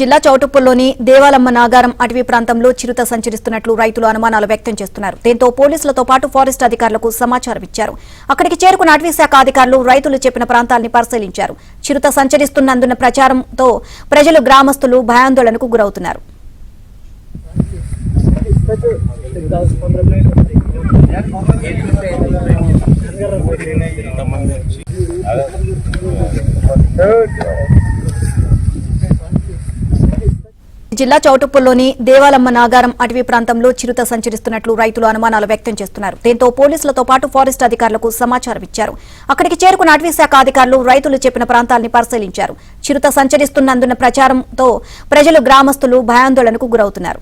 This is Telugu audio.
జిల్లా చౌటుప్పల్లోని దేవాలమ్మ నాగారం అటవీ ప్రాంతంలో చిరుత సంచరిస్తున్నట్లు రైతులు అనుమానాలు వ్యక్తం చేస్తున్నారు. దీంతో పోలీసులతో పాటు ఫారెస్ట్ అధికారులకు సమాచారం ఇచ్చారు. అక్కడికి చేరుకున్న అటవీ శాఖ అధికారులు రైతులు చెప్పిన ప్రాంతాన్ని పరిశీలించారు. చిరుత సంచరిస్తున్నందున ప్రచారంతో ప్రజలు గ్రామస్తులు భయాందోళనకు గురవుతున్నారు. జిల్లా చౌటుప్పల్లోని దేవాలమ్మ నాగారం అటవీ ప్రాంతంలో చిరుత సంచరిస్తున్నట్లు రైతులు అనుమానాలు వ్యక్తం చేస్తున్నారు. దీంతో పోలీసులతో పాటు ఫారెస్ట్ అధికారులకు సమాచారం ఇచ్చారు. అక్కడికి చేరుకున్న అటవీ శాఖ అధికారులు రైతులు చెప్పిన ప్రాంతాన్ని పరిశీలించారు. చిరుత సంచరిస్తున్నందున ప్రచారంతో ప్రజలు గ్రామస్తులు భయాందోళనకు గురవుతున్నారు.